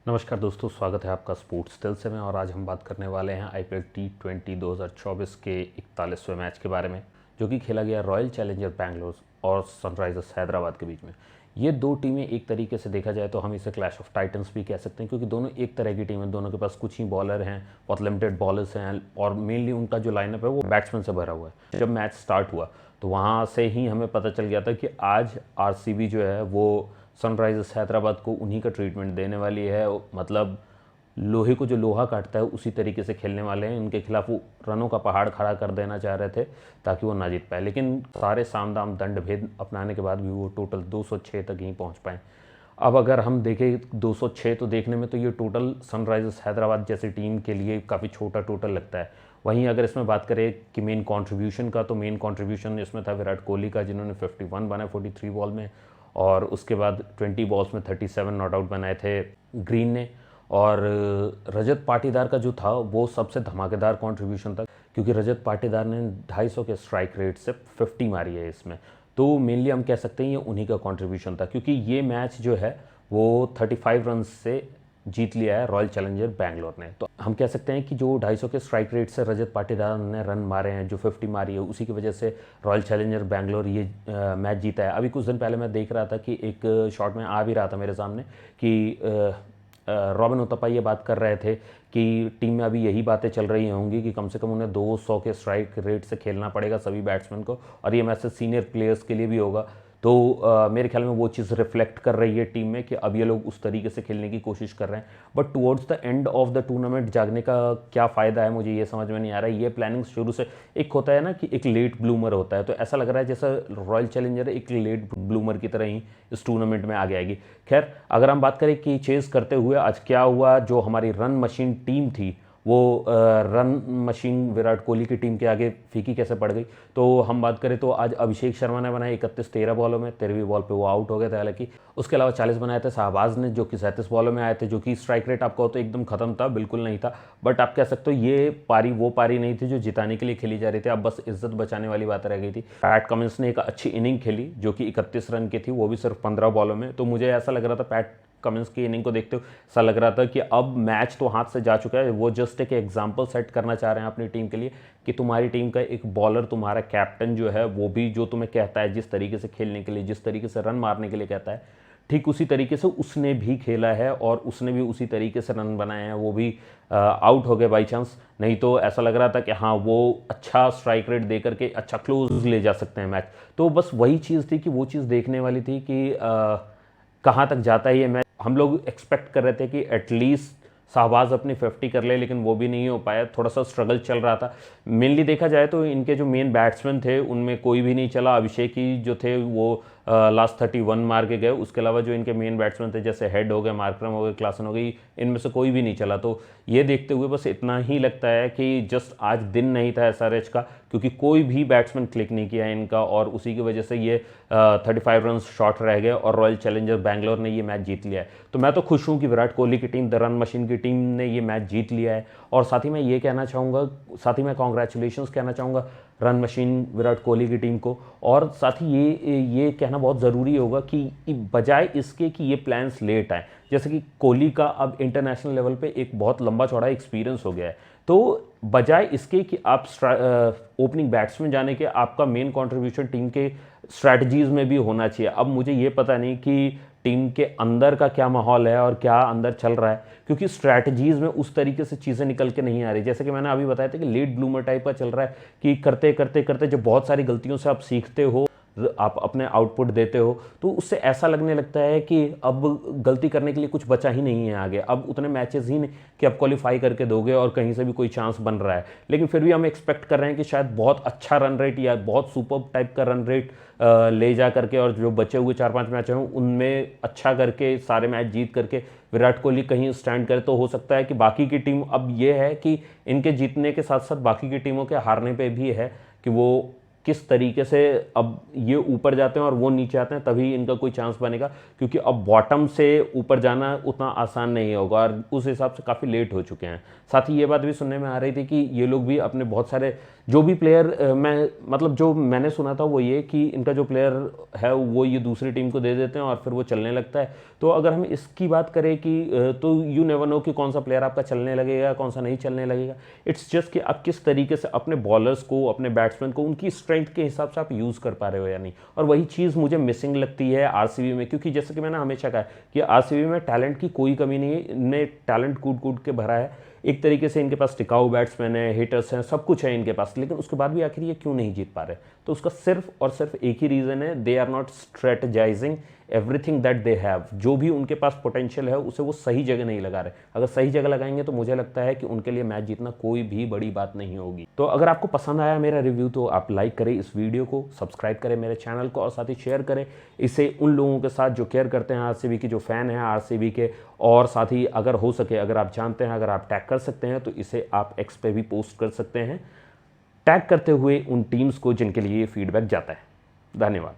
नमस्कार दोस्तों, स्वागत है आपका स्पोर्ट्स टेल्स में। और आज हम बात करने वाले हैं आईपीएल T20 2024 के 41वें मैच के बारे में, जो कि खेला गया रॉयल चैलेंजर बैंगलोर और सनराइजर्स हैदराबाद के बीच में। ये दो टीमें एक तरीके से देखा जाए तो हम इसे क्लैश ऑफ टाइटन्स भी कह सकते हैं, क्योंकि दोनों एक तरह की टीम है। दोनों के पास कुछ ही बॉलर हैं, बहुत लिमिटेड बॉलर्स हैं, और मेनली उनका जो लाइनअप है वो बैट्समैन से भरा हुआ है। जब मैच स्टार्ट हुआ तो वहाँ से ही हमें पता चल गया था कि आज आरसीबी जो है वो सनराइजर्स हैदराबाद को उन्हीं का ट्रीटमेंट देने वाली है। मतलब लोहे को जो लोहा काटता है उसी तरीके से खेलने वाले हैं। इनके खिलाफ वो रनों का पहाड़ खड़ा कर देना चाह रहे थे ताकि वो ना जीत पाए, लेकिन सारे साम दाम दंड भेद अपनाने के बाद भी वो टोटल 206 तक ही पहुंच पाए। अब अगर हम देखें 206 तो देखने में तो ये टोटल सनराइजर्स हैदराबाद जैसी टीम के लिए काफ़ी छोटा टोटल लगता है। वहीं अगर इसमें बात करें कि मेन कंट्रीब्यूशन का, तो मेन कंट्रीब्यूशन इसमें था विराट कोहली का, जिन्होंने 51 बनाए 43 बॉल में, और उसके बाद 20 बॉल्स में 37 नॉट आउट बनाए थे ग्रीन ने। और रजत पाटीदार का जो था वो सबसे धमाकेदार कंट्रीब्यूशन था, क्योंकि रजत पाटीदार ने 250 के स्ट्राइक रेट से 50 मारी है इसमें। तो मेनली हम कह सकते हैं ये उन्हीं का कंट्रीब्यूशन था, क्योंकि ये मैच जो है वो 35 रन से जीत लिया है रॉयल चैलेंजर बैंगलोर ने। तो हम कह सकते हैं कि जो 250 के स्ट्राइक रेट से रजत पाटीदार ने रन मारे हैं, जो 50 मारी है, उसी की वजह से रॉयल चैलेंजर बैंगलोर ये मैच जीता है। अभी कुछ दिन पहले मैं देख रहा था कि एक शॉट में आ भी रहा था मेरे सामने कि रॉबिन उथप्पा ये बात कर रहे थे कि टीम में अभी यही बातें चल रही होंगी कि कम से कम उन्हें 200 के स्ट्राइक रेट से खेलना पड़ेगा सभी बैट्समैन को, और ये मैसेज सीनियर प्लेयर्स के लिए भी होगा। तो मेरे ख्याल में वो चीज़ रिफ्लेक्ट कर रही है टीम में कि अब ये लोग उस तरीके से खेलने की कोशिश कर रहे हैं। But towards the end of the tournament जागने का क्या फ़ायदा है, मुझे ये समझ में नहीं आ रहा है। ये प्लानिंग शुरू से एक होता है ना कि एक लेट ब्लूमर होता है, तो ऐसा लग रहा है जैसा रॉयल चैलेंजर एक लेट ब्लूमर की तरह ही इस टूर्नामेंट में आगे आएगी। खैर, अगर हम बात करें कि चेज़ करते हुए आज क्या हुआ, जो हमारी रन मशीन टीम थी वो रन मशीन विराट कोहली की टीम के आगे फीकी कैसे पड़ गई। तो हम बात करें तो आज अभिषेक शर्मा ने बनाए 31 13 बॉलों में, 13वीं बॉल पे वो आउट हो गए थे हालांकि। उसके अलावा 40 बनाए थे शाहबाज ने, जो कि 37 बॉलों में आए थे, जो कि स्ट्राइक रेट आपको तो एकदम खत्म था, बिल्कुल नहीं था। बट आप कह सकते हो ये पारी वो पारी नहीं थी जो जिताने के लिए खेली जा रही थी, अब बस इज्जत बचाने वाली बात रह गई थी। पैट कमिंस ने एक अच्छी इनिंग खेली जो कि 31 रन की थी, वो भी सिर्फ 15 बॉलों में। तो मुझे ऐसा लग रहा था पैट कमिंस की इनिंग को देखते हुए ऐसा लग रहा था कि अब मैच तो हाथ से जा चुका है। वो जस्ट एक एग्जांपल सेट करना चाह रहे हैं अपनी टीम के लिए कि तुम्हारी टीम का एक बॉलर, तुम्हारा कैप्टन जो है वो भी जो तुम्हें कहता है जिस तरीके से खेलने के लिए, जिस तरीके से रन मारने के लिए कहता है, ठीक उसी तरीके से उसने भी खेला है और उसने भी उसी तरीके से रन बनाए हैं। वो भी आउट हो गए बाई चांस, नहीं तो ऐसा लग रहा था कि हाँ वो अच्छा स्ट्राइक रेट दे करके अच्छा क्लोज ले जा सकते हैं मैच। तो बस वही चीज़ थी कि वो चीज़ देखने वाली थी कि कहाँ तक जाता है ये मैच। हम लोग एक्सपेक्ट कर रहे थे कि एटलीस्ट शाहबाज अपनी 50 कर ले, लेकिन वो भी नहीं हो पाया, थोड़ा सा स्ट्रगल चल रहा था। मेनली देखा जाए तो इनके जो मेन बैट्समैन थे उनमें कोई भी नहीं चला। अभिषेक ही जो थे वो लास्ट 31 मार के गए। उसके अलावा जो इनके मेन बैट्समैन थे जैसे हेड हो गए, मार्करम हो गए, क्लासन हो गई, इनमें से कोई भी नहीं चला। तो ये देखते हुए बस इतना ही लगता है कि जस्ट आज दिन नहीं था एसआरएच का, क्योंकि कोई भी बैट्समैन क्लिक नहीं किया इनका, और उसी की वजह से ये 35 रन शॉर्ट रह गए और रॉयल चैलेंजर बैंगलोर ने ये मैच जीत लिया है। तो मैं तो खुश हूँ कि विराट कोहली की टीम, द रन मशीन की टीम ने ये मैच जीत लिया है। और साथ ही मैं ये कहना चाहूँगा, साथ ही मैं कॉन्ग्रेचुलेशंस कहना चाहूँगा रन मशीन विराट कोहली की टीम को। और साथ ही ये कहना बहुत ज़रूरी होगा कि बजाय इसके कि ये प्लान्स लेट आए, जैसे कि कोहली का अब इंटरनेशनल लेवल पे एक बहुत लंबा चौड़ा एक्सपीरियंस हो गया है, तो बजाय इसके कि आप ओपनिंग बैट्समैन जाने के, आपका मेन कंट्रीब्यूशन टीम के स्ट्रैटेजीज में भी होना चाहिए। अब मुझे ये पता नहीं कि टीम के अंदर का क्या माहौल है और क्या अंदर चल रहा है, क्योंकि स्ट्रैटेजीज में उस तरीके से चीज़ें निकल के नहीं आ रही। जैसे कि मैंने अभी बताया था कि लेट ब्लूमर टाइप का चल रहा है कि करते करते करते जब बहुत सारी गलतियों से आप सीखते हो, आप अपने आउटपुट देते हो, तो उससे ऐसा लगने लगता है कि अब गलती करने के लिए कुछ बचा ही नहीं है आगे। अब उतने मैचेस ही नहीं कि आप क्वालिफाई करके दोगे और कहीं से भी कोई चांस बन रहा है। लेकिन फिर भी हम एक्सपेक्ट कर रहे हैं कि शायद बहुत अच्छा रन रेट या बहुत सुपर टाइप का रन रेट ले जा करके, और जो बचे हुए 4-5 मैच हैं उनमें अच्छा करके सारे मैच जीत करके विराट कोहली कहीं स्टैंड करे। तो हो सकता है कि बाकी की टीम, अब ये है कि इनके जीतने के साथ साथ बाकी की टीमों के हारने पे भी है कि वो किस तरीके से अब ये ऊपर जाते हैं और वो नीचे आते हैं तभी इनका कोई चांस बनेगा, क्योंकि अब बॉटम से ऊपर जाना उतना आसान नहीं होगा और उस हिसाब से काफ़ी लेट हो चुके हैं। साथ ही ये बात भी सुनने में आ रही थी कि ये लोग भी अपने बहुत सारे जो भी प्लेयर मैं मतलब जो मैंने सुना था वो ये कि इनका जो प्लेयर है वो ये दूसरी टीम को दे देते हैं और फिर वो चलने लगता है। तो अगर हम इसकी बात करें कि तो यू नेवर नो कि कौन सा प्लेयर आपका चलने लगेगा कौन सा नहीं चलने लगेगा। इट्स जस्ट कि आप किस तरीके से अपने बॉलर्स को अपने बैट्समैन को उनकी स्ट्रेंथ के हिसाब से आप यूज़ कर पा रहे हो या नहीं। और वही चीज़ मुझे मिसिंग लगती है आरसीबी में, क्योंकि जैसे कि मैंने हमेशा कहा कि आरसीबी में टैलेंट की कोई कमी नहीं है, इनने टैलेंट कूट कूट के भरा है। एक तरीके से इनके पास टिकाऊ बैट्समैन है, हिटर्स हैं, सब कुछ है इनके पास, लेकिन उसके बाद भी आखिर ये क्यों नहीं जीत पा रहे। तो उसका सिर्फ और सिर्फ एक ही रीज़न है, they are not strategising everything that they have. जो भी उनके पास पोटेंशियल है उसे वो सही जगह नहीं लगा रहे। अगर सही जगह लगाएंगे तो मुझे लगता है कि उनके लिए मैच जीतना कोई भी बड़ी बात नहीं होगी। तो अगर आपको पसंद आया मेरा रिव्यू तो आप लाइक करें इस वीडियो को, सब्सक्राइब करें मेरे चैनल को और साथ ही शेयर करें इसे उन लोगों के साथ जो केयर करते हैं आरसीबी के, जो फ़ैन हैं आरसीबी के। और साथ ही अगर हो सके, अगर आप जानते हैं, अगर आप टैग कर सकते हैं तो इसे आप एक्स पे भी पोस्ट कर सकते हैं, टैग करते हुए उन टीम्स को जिनके लिए ये फीडबैक जाता है। धन्यवाद।